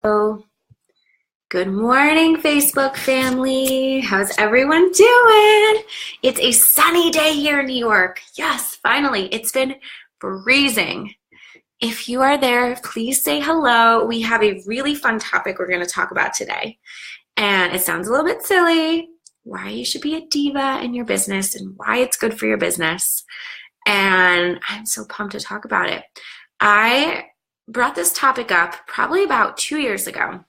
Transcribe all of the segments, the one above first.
Oh, good morning, Facebook family. How's everyone doing? It's a sunny day here in New York. Yes, finally. It's been freezing. If you are there, please say hello. We have a really fun topic we're going to talk about today. And it sounds a little bit silly, why you should be a diva in your business and why it's good for your business. And I'm so pumped to talk about it. I brought this topic up probably about 2 years ago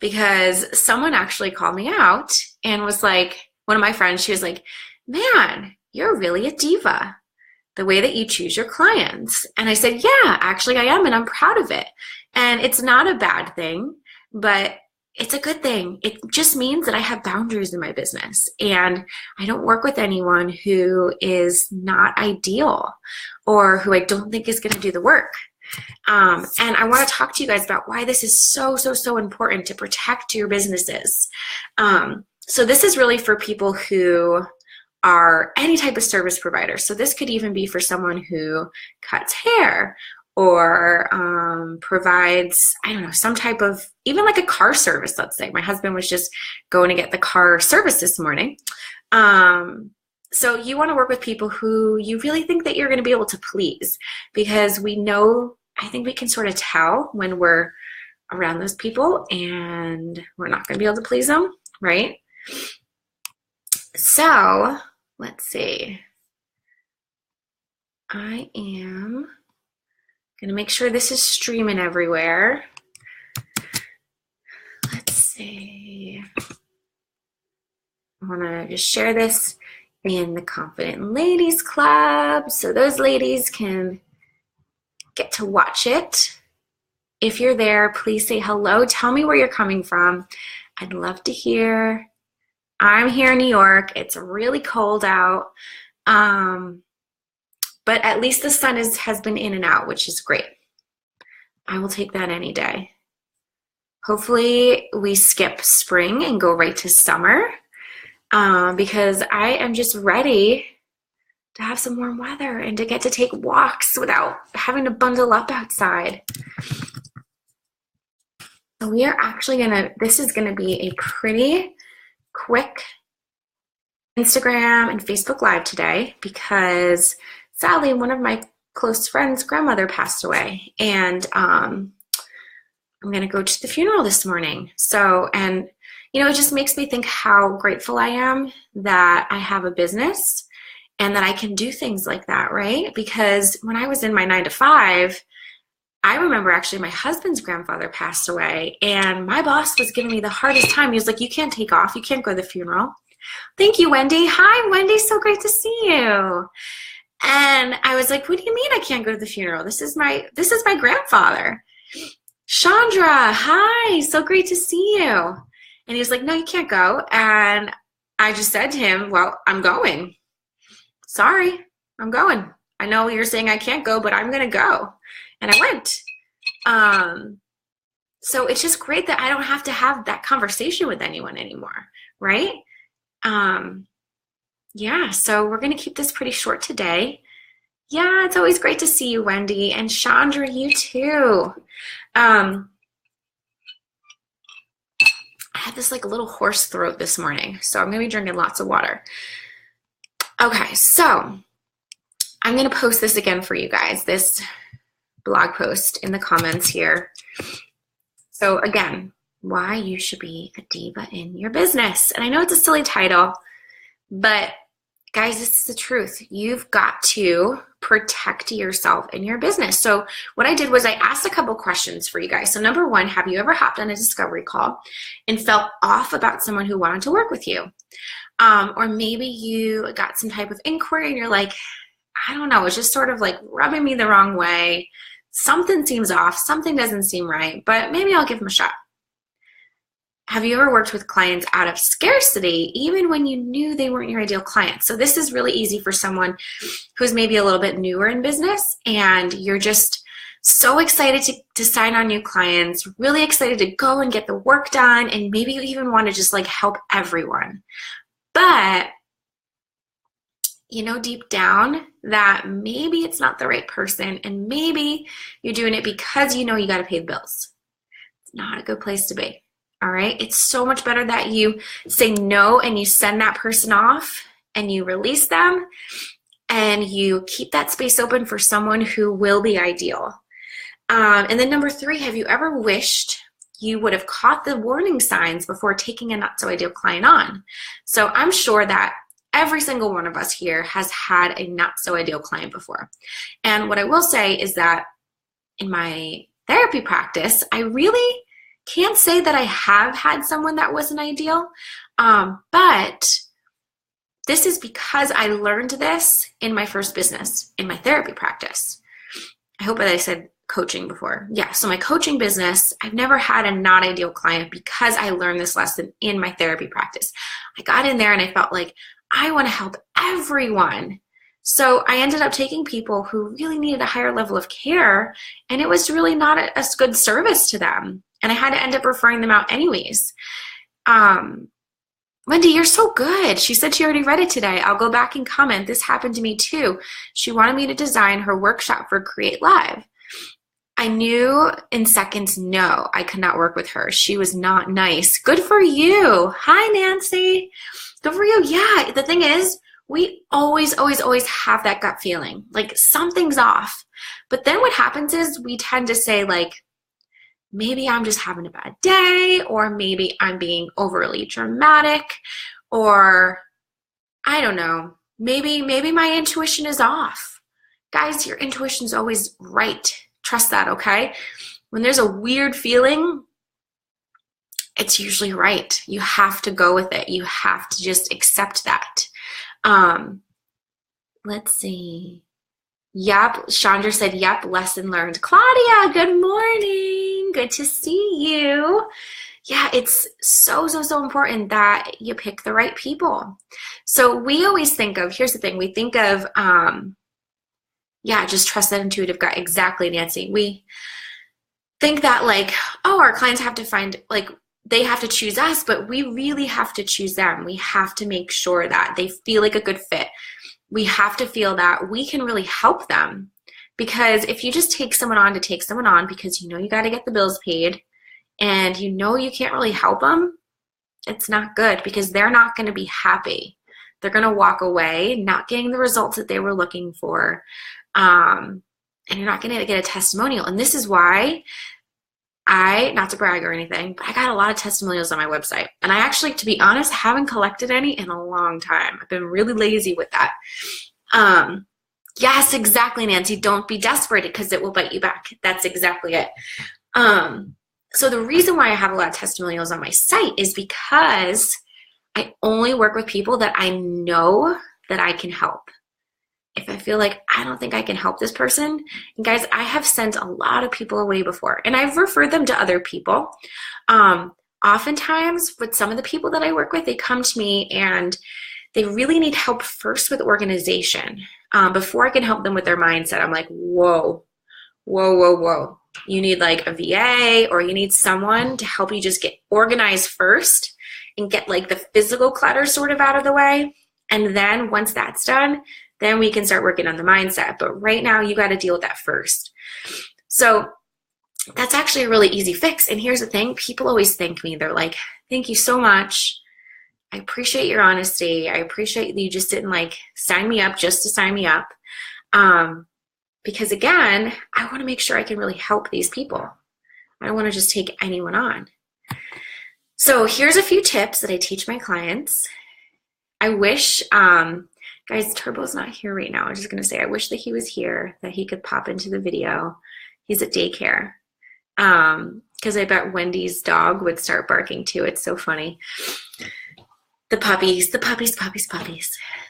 because someone actually called me out and was like, one of my friends, she was like, man, you're really a diva, the way that you choose your clients. And I said, yeah, actually I am, and I'm proud of it. And it's not a bad thing, but it's a good thing. It just means that I have boundaries in my business and I don't work with anyone who is not ideal or who I don't think is going to do the work. And I want to talk to you guys about why this is so important to protect your businesses. So this is really for people who are any type of service provider. So this could even be for someone who cuts hair or provides, I don't know, some type of, even like a car service, let's say. My husband was just going to get the car service this morning. So you want to work with people who you really think that you're going to be able to please, because we know, I think we can sort of tell when we're around those people and we're not going to be able to please them, right? So let's see. I am going to make sure this is streaming everywhere. Let's see. I want to just share this in the Confident Ladies Club so those ladies can get to watch it. If you're there, please say hello. Tell me where you're coming from. I'd love to hear. I'm here in New York. It's really cold out. But at least the sun has been in and out, which is great. I will take that any day. Hopefully we skip spring and go right to summer, because I am just ready to have some warm weather and to get to take walks without having to bundle up outside. So we are actually this is gonna be a pretty quick Instagram and Facebook Live today because sadly one of my close friends' grandmother passed away, and I'm gonna go to the funeral this morning. So, and you know, it just makes me think how grateful I am that I have a business and that I can do things like that, right? Because when I was in my 9-to-5, I remember actually my husband's grandfather passed away and my boss was giving me the hardest time. He was like, you can't take off, you can't go to the funeral. Thank you, Wendy. Hi, Wendy, so great to see you. And I was like, what do you mean I can't go to the funeral? This is my grandfather. Chandra, hi, so great to see you. And he was like, no, you can't go. And I just said to him, well, I'm going. Sorry, I'm going. I know you're saying I can't go, but I'm going to go. And I went. So it's just great that I don't have to have that conversation with anyone anymore, right? Yeah, so we're going to keep this pretty short today. Yeah, it's always great to see you, Wendy. And Chandra, you too. I had this like a little hoarse throat this morning, so I'm going to be drinking lots of water. Okay, so I'm going to post this again for you guys, this blog post in the comments here. So again, why you should be a diva in your business. And I know it's a silly title, but guys, this is the truth. You've got to protect yourself in your business. So what I did was I asked a couple questions for you guys. So number one, have you ever hopped on a discovery call and felt off about someone who wanted to work with you? Or maybe you got some type of inquiry and you're like, I don't know, it's just sort of like rubbing me the wrong way. Something seems off, something doesn't seem right, but maybe I'll give them a shot. Have you ever worked with clients out of scarcity, even when you knew they weren't your ideal client? So this is really easy for someone who's maybe a little bit newer in business and you're just so excited to sign on new clients, really excited to go and get the work done, and maybe you even want to just like help everyone. But you know deep down that maybe it's not the right person, and maybe you're doing it because you know you got to pay the bills. not a good place to be. All right. It's so much better that you say no and you send that person off and you release them and you keep that space open for someone who will be ideal. And then number 3, have you ever wished you would have caught the warning signs before taking a not so ideal client on? So I'm sure that every single one of us here has had a not so ideal client before. And what I will say is that in my therapy practice, I really can't say that I have had someone that wasn't ideal, but this is because I learned this in my first business, in my therapy practice. I hope that I said coaching before. Yeah, so my coaching business, I've never had a not ideal client because I learned this lesson in my therapy practice. I got in there and I felt like I want to help everyone. So I ended up taking people who really needed a higher level of care, and it was really not a good service to them. And I had to end up referring them out anyways. Wendy, you're so good. She said she already read it today. I'll go back and comment. This happened to me too. She wanted me to design her workshop for Create Live. I knew in seconds, no, I could not work with her. She was not nice. Good for you. Hi, Nancy. Good for you. Yeah, the thing is, we always have that gut feeling, like something's off. But then what happens is we tend to say like, maybe I'm just having a bad day, or maybe I'm being overly dramatic, or I don't know, maybe my intuition is off. Guys, your intuition's always right. Trust that, okay? When there's a weird feeling, it's usually right. You have to go with it. You have to just accept that. Let's see. Yep, Chandra said, yep, lesson learned. Claudia, good morning. Good to see you. Yeah, it's so important that you pick the right people. So we always think of, here's the thing, we think of, just trust that intuitive gut. Exactly, Nancy. We think that like, oh, our clients have to find, like, they have to choose us, but we really have to choose them. We have to make sure that they feel like a good fit. We have to feel that we can really help them, because if you just take someone on to take someone on because you know you got to get the bills paid and you know you can't really help them, it's not good, because they're not going to be happy. They're going to walk away not getting the results that they were looking for, and you're not going to get a testimonial. And this is why not to brag or anything, but I got a lot of testimonials on my website. And I actually, to be honest, haven't collected any in a long time. I've been really lazy with that. Yes, exactly, Nancy. Don't be desperate, because it will bite you back. That's exactly it. So the reason why I have a lot of testimonials on my site is because I only work with people that I know that I can help. If I feel like I don't think I can help this person, and guys, I have sent a lot of people away before, and I've referred them to other people. Oftentimes, with some of the people that I work with, they come to me and they really need help first with organization. Before I can help them with their mindset, I'm like, whoa. You need like a VA, or you need someone to help you just get organized first and get like the physical clutter sort of out of the way. And then once that's done, then we can start working on the mindset. But right now, you got to deal with that first. So that's actually a really easy fix. And here's the thing. People always thank me. They're like, thank you so much. I appreciate your honesty. I appreciate that you just didn't like sign me up just to sign me up. Because again, I want to make sure I can really help these people. I don't want to just take anyone on. So here's a few tips that I teach my clients. I wish, guys, Turbo's not here right now. I'm just going to say, I wish that he was here, that he could pop into the video. He's at daycare. Because I bet Wendy's dog would start barking too. It's so funny. The puppies.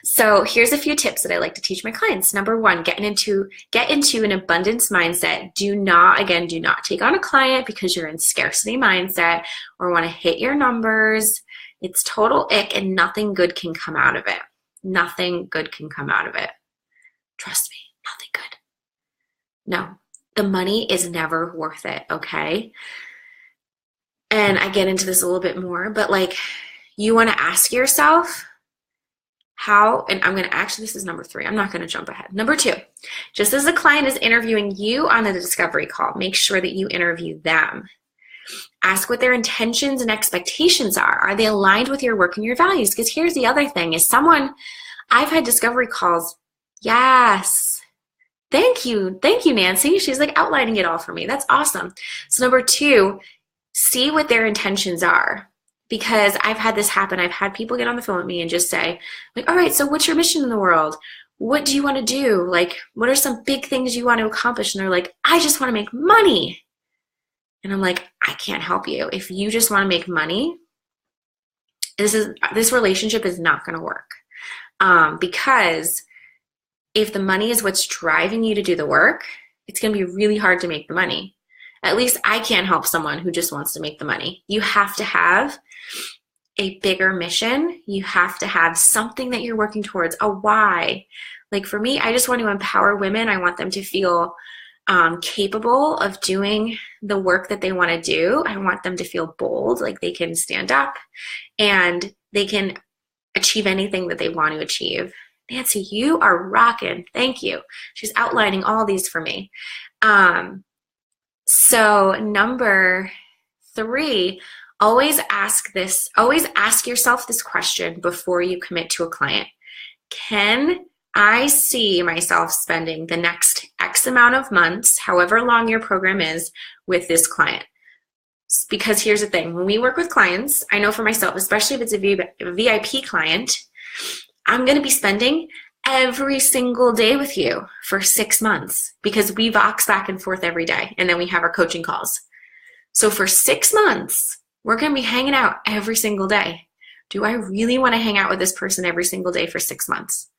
So here's a few tips that I like to teach my clients. Number 1, get into an abundance mindset. Do not take on a client because you're in scarcity mindset or want to hit your numbers. It's total ick, and nothing good can come out of it. Nothing good can come out of it. Trust me, nothing good. No, the money is never worth it, okay? And I get into this a little bit more, but like, you want to ask yourself how, and I'm going to actually, this is number 3. I'm not going to jump ahead. Number 2, just as a client is interviewing you on a discovery call, make sure that you interview them. Ask what their intentions and expectations are. Are they aligned with your work and your values? Because here's the other thing is I've had discovery calls. Yes. Thank you. Thank you, Nancy. She's like outlining it all for me. That's awesome. So number 2, see what their intentions are. Because I've had this happen. I've had people get on the phone with me and just say, like, all right, so what's your mission in the world? What do you want to do? Like, what are some big things you want to accomplish? And they're like, I just want to make money. And I'm like, I can't help you. If you just want to make money, this relationship is not going to work. Because if the money is what's driving you to do the work, it's going to be really hard to make the money. At least I can't help someone who just wants to make the money. You have to have a bigger mission. You have to have something that you're working towards, a why. Like for me, I just want to empower women. I want them to feel capable of doing the work that they want to do. I want them to feel bold, like they can stand up and they can achieve anything that they want to achieve. Nancy, you are rocking. Thank you. She's outlining all these for me. So number 3, always ask yourself this question before you commit to a client. Can I see myself spending the next X amount of months, however long your program is, with this client? Because here's the thing, when we work with clients, I know for myself, especially if it's a VIP client, I'm going to be spending every single day with you for 6 months because we vox back and forth every day, and then we have our coaching calls. So for 6 months, we're going to be hanging out every single day. Do I really want to hang out with this person every single day for 6 months?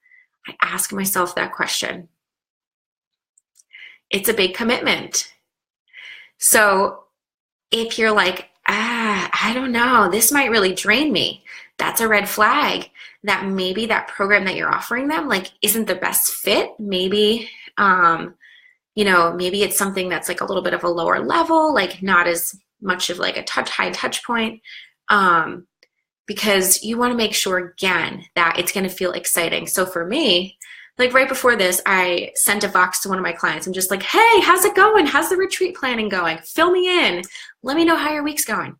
I ask myself that question. It's a big commitment. So if you're like, I don't know, this might really drain me, that's a red flag that maybe that program that you're offering them like isn't the best fit. Maybe, maybe it's something that's like a little bit of a lower level, like not as much of like a high touch point. Because you want to make sure, again, that it's going to feel exciting. So for me, like right before this, I sent a Vox to one of my clients and just like, hey, how's it going? How's the retreat planning going? Fill me in. Let me know how your week's going.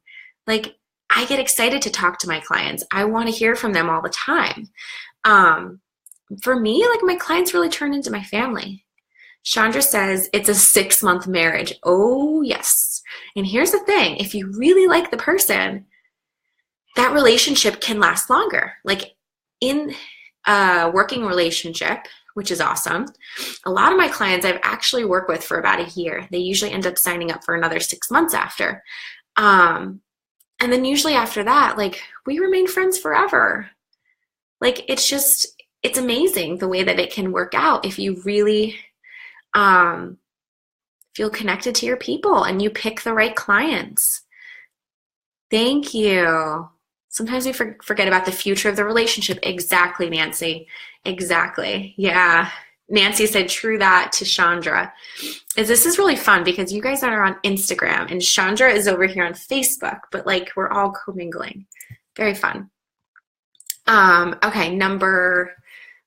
Like, I get excited to talk to my clients. I want to hear from them all the time. For me, like my clients really turn into my family. Chandra says it's a 6-month marriage. Oh, yes. And here's the thing. If you really like the person, that relationship can last longer. Like in a working relationship, which is awesome, a lot of my clients I've actually worked with for about a year. They usually end up signing up for another 6 months after. And then usually after that, like we remain friends forever. Like it's amazing the way that it can work out if you really feel connected to your people and you pick the right clients. Thank you. Sometimes we forget about the future of the relationship. Exactly, Nancy. Exactly. Yeah. Nancy said true that to Chandra. This is really fun because you guys are on Instagram and Chandra is over here on Facebook, but like we're all commingling. Very fun. Okay,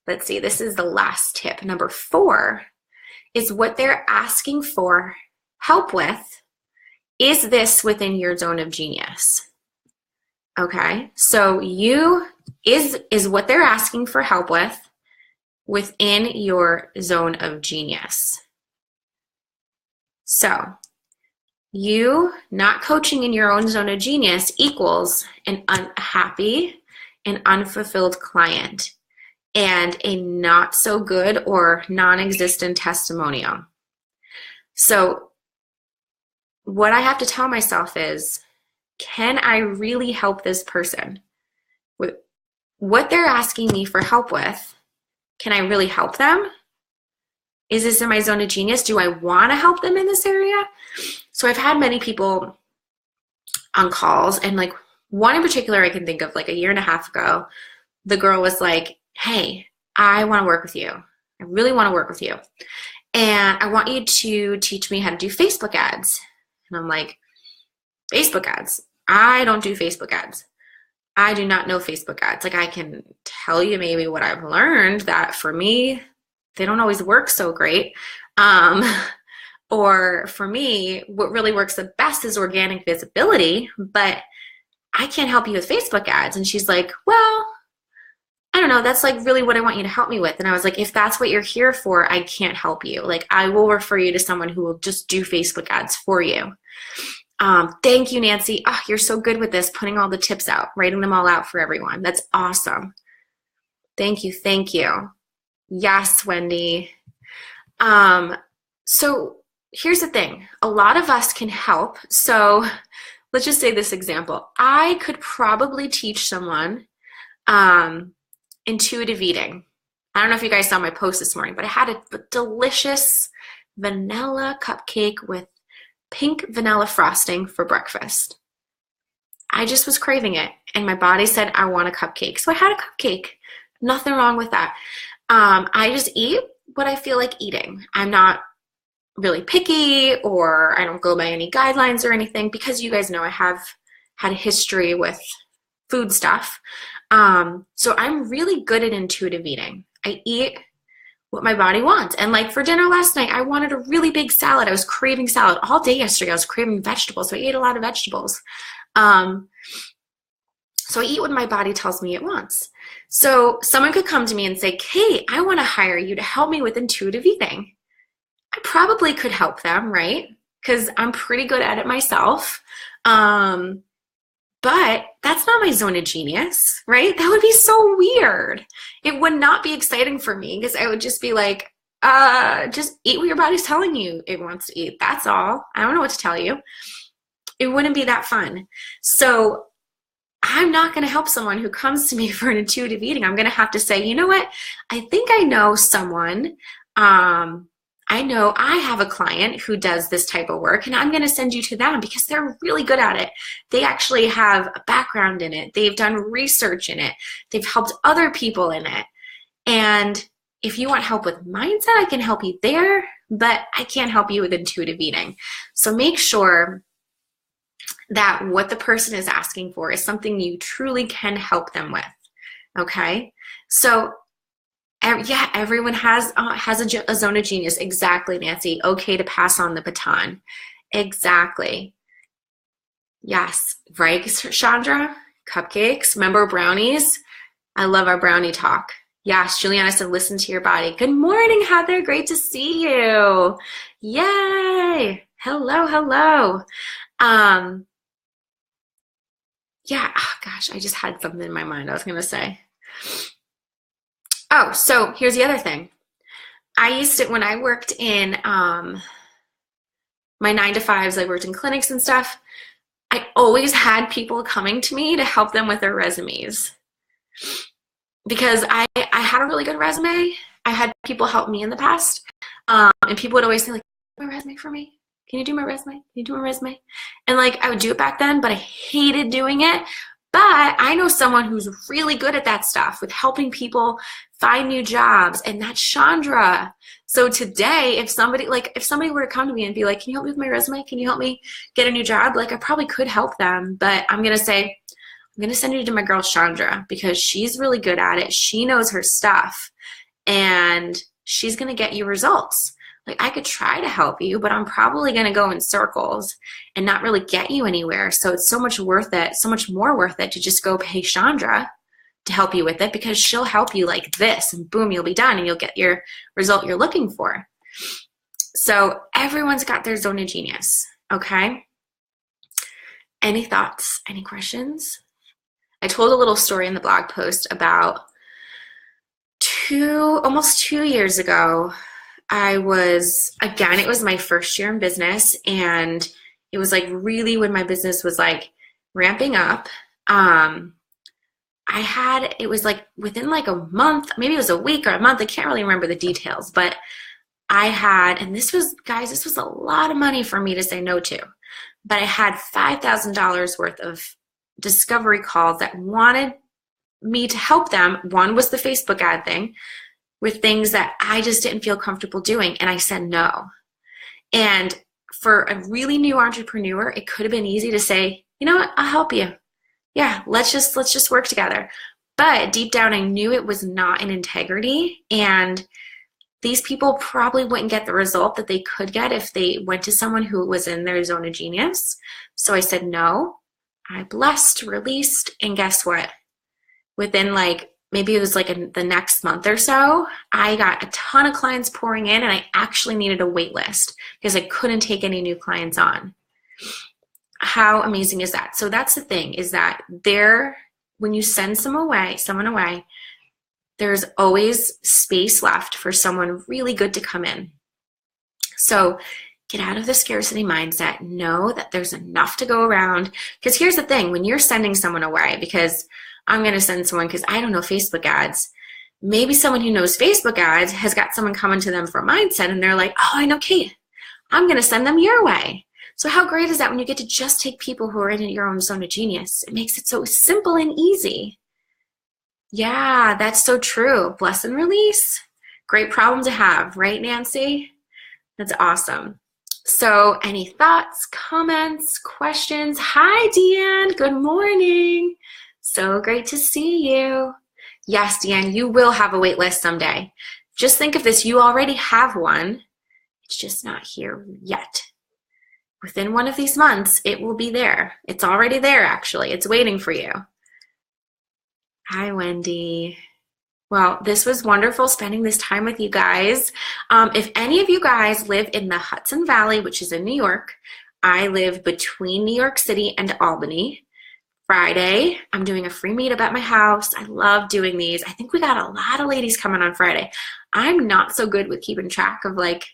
let's see, this is the last tip. Number 4 is what they're asking for help with. Is this within your zone of genius? Okay, so is what they're asking for help with within your zone of genius? So you not coaching in your own zone of genius equals an unhappy and unfulfilled client and a not so good or non-existent testimonial. So what I have to tell myself is, can I really help this person? With what they're asking me for help with, can I really help them? Is this in my zone of genius? Do I want to help them in this area? So I've had many people on calls, and like one in particular I can think of, like a year and a half ago, the girl was like, hey, I want to work with you. I really want to work with you. And I want you to teach me how to do Facebook ads. And I'm like, Facebook ads? I don't do Facebook ads. I do not know Facebook ads. Like I can tell you maybe what I've learned that for me, they don't always work so great. Or for me, what really works the best is organic visibility, but I can't help you with Facebook ads. And she's like, well, I don't know, that's like really what I want you to help me with. And I was like, if that's what you're here for, I can't help you. Like, I will refer you to someone who will just do Facebook ads for you. Thank you, Nancy. Oh, you're so good with this, putting all the tips out, writing them all out for everyone. That's awesome. Thank you. Thank you. Yes, Wendy. So here's the thing. A lot of us can help. So let's just say this example. I could probably teach someone intuitive eating. I don't know if you guys saw my post this morning, but I had a delicious vanilla cupcake with pink vanilla frosting for breakfast. I just was craving it, and my body said, I want a cupcake. So I had a cupcake. Nothing wrong with that. I just eat what I feel like eating. I'm not really picky, or I don't go by any guidelines or anything, because you guys know I have had a history with food stuff. So I'm really good at intuitive eating. I eat what my body wants. And like for dinner last night, I wanted a really big salad. I was craving salad all day yesterday. I was craving vegetables, so I ate a lot of vegetables. So I eat what my body tells me it wants. So someone could come to me and say, Kate, I want to hire you to help me with intuitive eating. I probably could help them, right? Because I'm pretty good at it myself. But that's not my zone of genius, right? That would be so weird. It would not be exciting for me, because I would just be like, just eat what your body's telling you it wants to eat. That's all. I don't know what to tell you. It wouldn't be that fun. So I'm not going to help someone who comes to me for an intuitive eating. I'm going to have to say, you know what? I think I know someone. I know I have a client who does this type of work, and I'm going to send you to them because they're really good at it. They actually have a background in it. They've done research in it. They've helped other people in it. And if you want help with mindset, I can help you there, but I can't help you with intuitive eating. So make sure that what the person is asking for is something you truly can help them with. Okay? So yeah, everyone has a zone of genius. Exactly, Nancy. Okay to pass on the baton. Exactly. Yes. Right, Chandra? Cupcakes. Remember brownies? I love our brownie talk. Yes, Juliana said, listen to your body. Good morning, Heather. Great to see you. Yay. Hello, hello. Yeah, oh gosh, I just had something in my mind I was going to say. Oh, so here's the other thing. I used it when I worked in my 9-to-5s. I worked in clinics and stuff. I always had people coming to me to help them with their resumes, because I had a really good resume. I had people help me in the past, and people would always say, like, my resume for me? Can you do my resume? Can you do my resume? And like, I would do it back then, but I hated doing it. But I know someone who's really good at that stuff, with helping people find new jobs, and that's Chandra. So today, if somebody were to come to me and be like, can you help me with my resume? Can you help me get a new job? Like, I probably could help them, but I'm going to say, I'm going to send you to my girl Chandra, because she's really good at it. She knows her stuff, and she's going to get you results. Like, I could try to help you, but I'm probably going to go in circles and not really get you anywhere. So it's so much more worth it to just go pay Chandra to help you with it, because she'll help you like this, and boom, you'll be done, and you'll get your result you're looking for. So everyone's got their zone of genius, okay? Any thoughts? Any questions? I told a little story in the blog post about almost 2 years ago. It was my first year in business, and it was like really when my business was like ramping up. It was like within like a month, maybe it was a week or a month, I can't really remember the details, but and this was a lot of money for me to say no to, but I had $5,000 worth of discovery calls that wanted me to help them. One was the Facebook ad thing, with things that I just didn't feel comfortable doing, and I said no. And for a really new entrepreneur, it could have been easy to say, you know what, I'll help you. Yeah, let's just work together. But deep down, I knew it was not in integrity, and these people probably wouldn't get the result that they could get if they went to someone who was in their zone of genius. So I said no. I blessed, released, and guess what? Within like, maybe it was like the next month or so, I got a ton of clients pouring in, and I actually needed a wait list because I couldn't take any new clients on. How amazing is that? So that's the thing, is that when you send someone away, there's always space left for someone really good to come in. So get out of the scarcity mindset. Know that there's enough to go around. Because here's the thing, when you're sending someone away, because I'm going to send someone because I don't know Facebook ads, maybe someone who knows Facebook ads has got someone coming to them for a mindset, and they're like, oh, I know Kate, I'm going to send them your way. So how great is that when you get to just take people who are in your own zone of genius? It makes it so simple and easy. Yeah, that's so true. Bless and release. Great problem to have, right, Nancy? That's awesome. So any thoughts, comments, questions? Hi, Deanne. Good morning. So great to see you. Yes, Deanne, you will have a wait list someday. Just think of this. You already have one. It's just not here yet. Within one of these months, it will be there. It's already there, actually. It's waiting for you. Hi, Wendy. Well, this was wonderful spending this time with you guys. If any of you guys live in the Hudson Valley, which is in New York, I live between New York City and Albany. Friday, I'm doing a free meetup at my house. I love doing these. I think we got a lot of ladies coming on Friday. I'm not so good with keeping track of like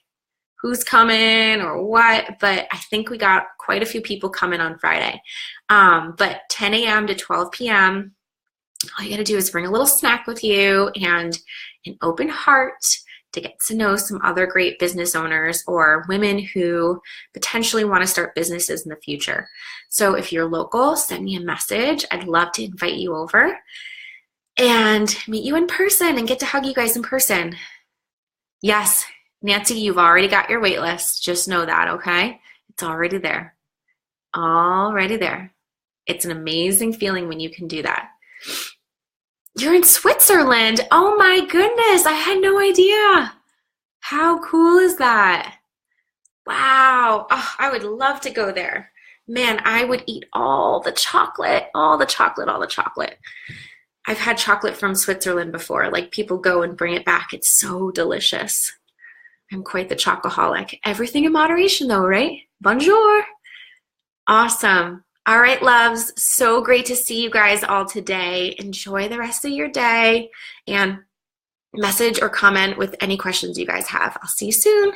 who's coming or what, but I think we got quite a few people coming on Friday. But 10 a.m. to 12 p.m., all you got to do is bring a little snack with you and an open heart to get to know some other great business owners or women who potentially want to start businesses in the future. So if you're local, send me a message. I'd love to invite you over and meet you in person and get to hug you guys in person. Yes, Nancy, you've already got your wait list. Just know that, okay? It's already there. Already there. It's an amazing feeling when you can do that. You're in Switzerland. Oh my goodness, I had no idea. How cool is that? Wow, oh, I would love to go there. Man, I would eat all the chocolate, all the chocolate, all the chocolate. I've had chocolate from Switzerland before. Like people go and bring it back. It's so delicious. I'm quite the chocoholic. Everything in moderation though, right? Bonjour. Awesome. All right, loves, so great to see you guys all today. Enjoy the rest of your day and message or comment with any questions you guys have. I'll see you soon.